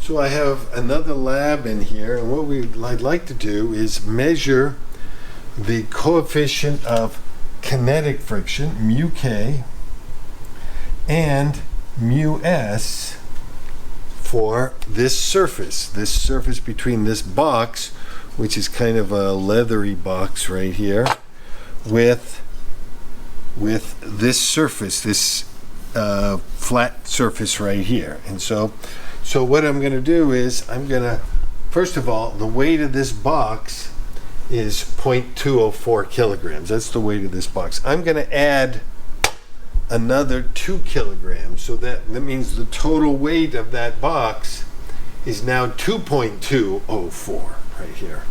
So I have another lab in here, and what I'd like to do is measure the coefficient of kinetic friction, mu k, and mu s for this surface between this box, which is kind of a leathery box right here, with this surface, this flat surface right here. And so what I'm going to do is first of all, the weight of this box is 0.204 kilograms. That's the weight of this box. I'm going to add another 2 kilograms. So that means the total weight of that box is now 2.204 right here.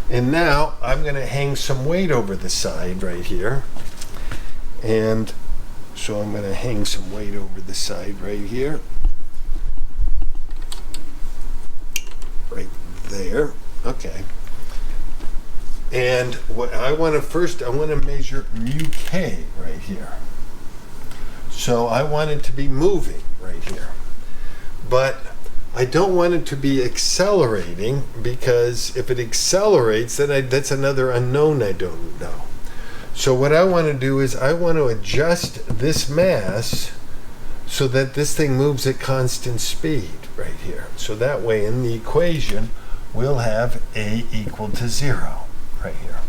And now I'm going to hang some weight over the side right here. And so I'm going to hang some weight over the side right here. Right there. Okay. And what I want to measure mu k right here. So I want it to be moving right here. But I don't want it to be accelerating, because if it accelerates, then that's another unknown I don't know. So what I want to do is I want to adjust this mass so that this thing moves at constant speed right here. So that way in the equation we'll have A equal to 0 right here.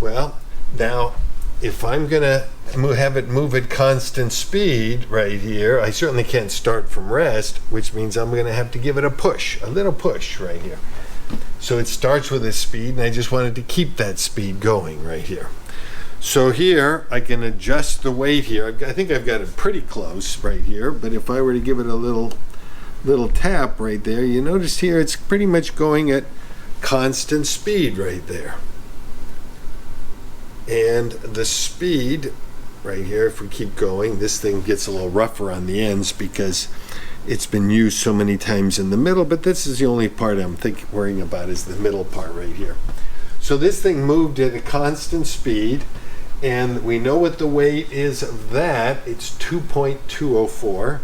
Well, now if I'm going to have it move at constant speed right here, I certainly can't start from rest, which means I'm going to have to give it a push, a little push right here. So it starts with a speed, and I just wanted to keep that speed going right here. So here I can adjust the weight here. I think I've got it pretty close right here, but if I were to give it a little tap right there, you notice here it's pretty much going at constant speed right there. And the speed right here, if we keep going, this thing gets a little rougher on the ends because it's been used so many times in the middle, but this is the only part I'm worrying about, is the middle part right here. So this thing moved at a constant speed, and we know what the weight is of that. It's 2.204.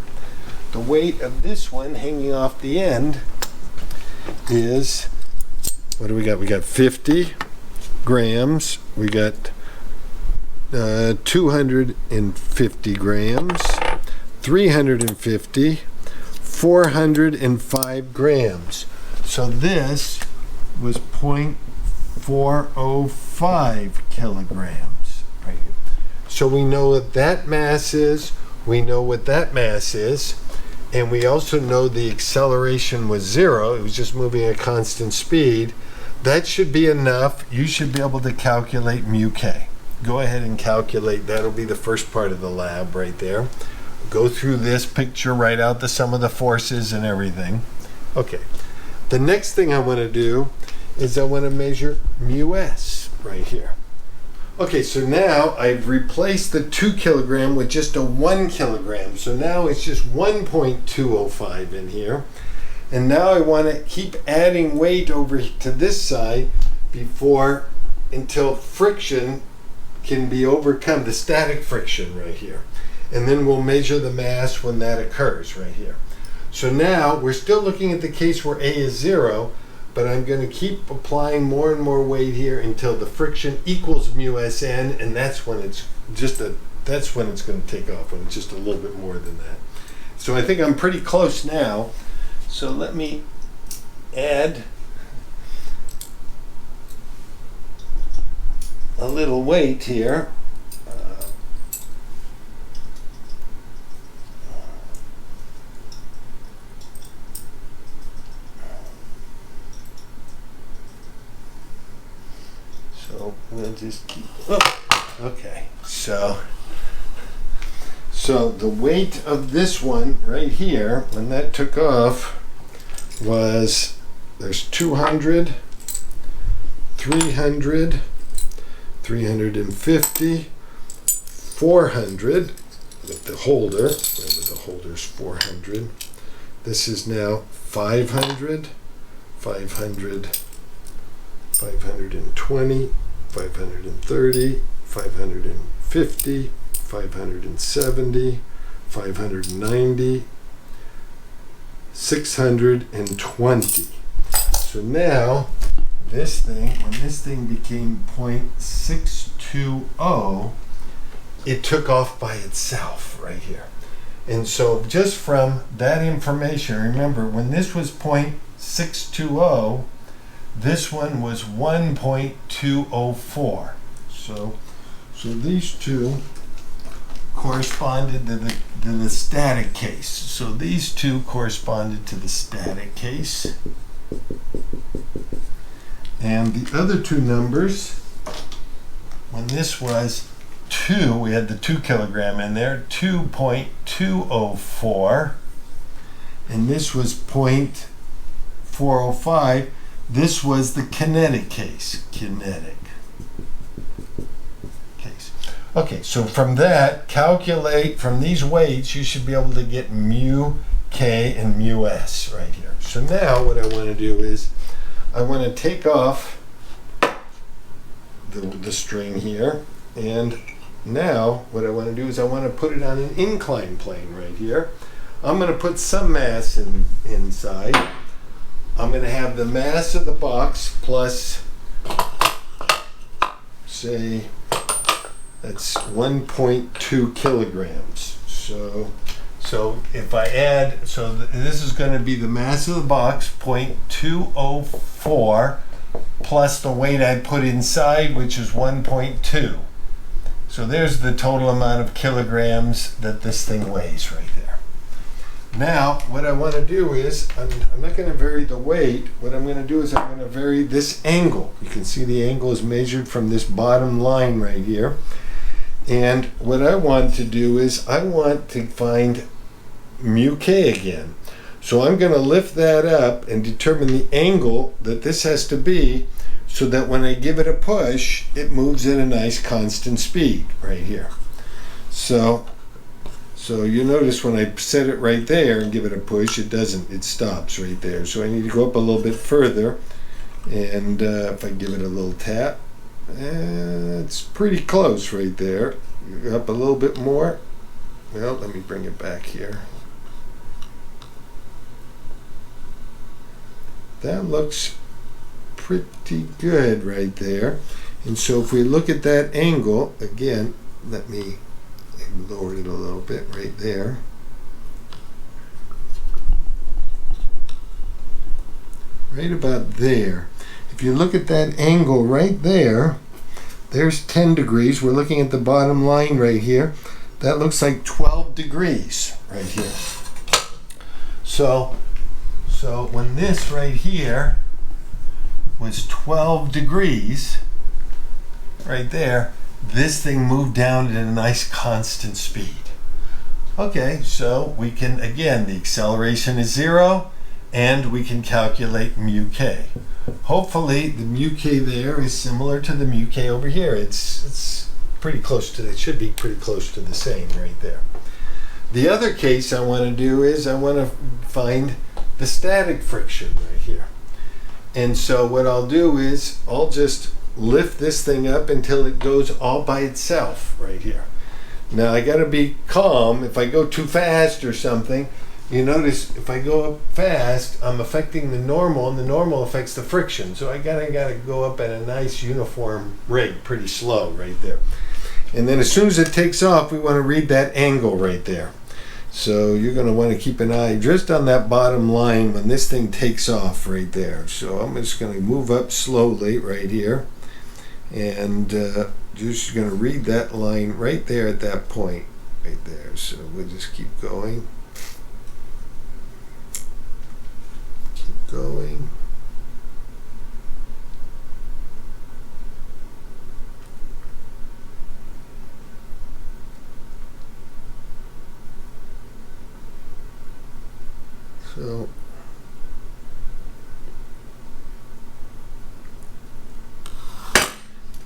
The weight of this one hanging off the end is, what do we got? We got 50 grams. We got 250 grams, 350, 405 grams. So this was 0.405 kilograms right here. So we know what that mass is, we know what that mass is, and we also know the acceleration was 0. It was just moving at constant speed. That should be enough. You should be able to calculate mu k. Go ahead and calculate. That'll be the first part of the lab right there. Go through this picture, write out the sum of the forces and everything. Okay. The next thing I want to do is I want to measure mu s right here. Okay, so now I've replaced the 2 kilogram with just a 1 kilogram. So now it's just 1.205 in here. And now I want to keep adding weight over to this side until friction can be overcome, the static friction right here. And then we'll measure the mass when that occurs right here. So now we're still looking at the case where A is 0, but I'm going to keep applying more and more weight here until the friction equals mu Sn, and that's when it's going to take off, when it's just a little bit more than that. So I think I'm pretty close now. So let me add a little weight here. So we'll just keep, okay. So the weight of this one right here, when that took off, was, there's 200, 300, 350, 400 with the holder. Remember, the holder's 400. This is now 500, 500, 520, 530, 550, 570, 590, 620. So now this thing, when this thing became 0.620, it took off by itself right here. And so just from that information, remember when this was 0.620, this one was 1.204. So these two corresponded to the static case. So these two corresponded to the static case. And the other two numbers, when this was 2, we had the 2 kilogram in there, 2.204, and this was 0.405. This was the kinetic case. Okay, so from that, calculate from these weights, you should be able to get mu k and mu s right here. So now what I want to do is I want to take off the string here, and now what I want to do is I want to put it on an inclined plane right here. I'm going to put some mass inside. I'm going to have the mass of the box plus, say, that's 1.2 kilograms. So if I add, this is going to be the mass of the box, 0.204, plus the weight I put inside, which is 1.2. So there's the total amount of kilograms that this thing weighs right there. Now, what I want to do is, I'm not going to vary the weight. What I'm going to do is I'm going to vary this angle. You can see the angle is measured from this bottom line right here. And what I want to do is I want to find mu k again. So I'm going to lift that up and determine the angle that this has to be so that when I give it a push, it moves at a nice constant speed right here. So you notice when I set it right there and give it a push, it doesn't, it stops right there. So I need to go up a little bit further, and if I give it a little tap, it's pretty close right there. Up a little bit more. Well, let me bring it back here. That looks pretty good right there. And so if we look at that angle, again, let me lower it a little bit right there. Right about there. If you look at that angle right there, there's 10 degrees. We're looking at the bottom line right here. That looks like 12 degrees right here. So when this right here was 12 degrees, right there, this thing moved down at a nice constant speed. Okay, so we can, again, the acceleration is 0, and we can calculate mu k. Hopefully the mu k there is similar to the mu k over here. It's pretty close to, it should be pretty close to the same right there. The other case I want to do is I want to find the static friction right here. And so what I'll do is I'll just lift this thing up until it goes all by itself right here. Now I got to be calm. If I go too fast or something, you notice if I go up fast, I'm affecting the normal, and the normal affects the friction. So I gotta go up at a nice uniform rate, pretty slow right there. And then as soon as it takes off, we want to read that angle right there. So you're going to want to keep an eye just on that bottom line when this thing takes off right there. So I'm just going to move up slowly right here, and just going to read that line right there at that point right there. So we'll just keep going. Keep going.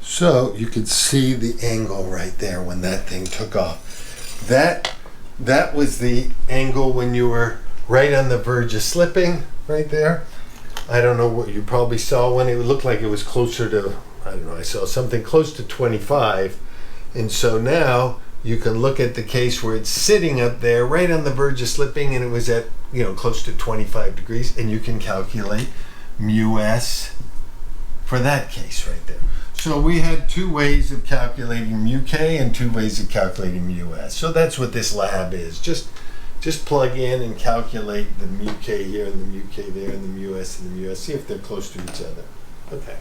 So you could see the angle right there when that thing took off. That was the angle when you were right on the verge of slipping right there. I don't know what you probably saw when it looked like it was closer to, I don't know, I saw something close to 25. And so now You can look at the case where it's sitting up there right on the verge of slipping and it was at, close to 25 degrees, and you can calculate mu s for that case right there. So we had two ways of calculating mu k and two ways of calculating mu s. So that's what this lab is. Just plug in and calculate the mu k here and the mu k there and the mu s and the mu s. See if they're close to each other. Okay.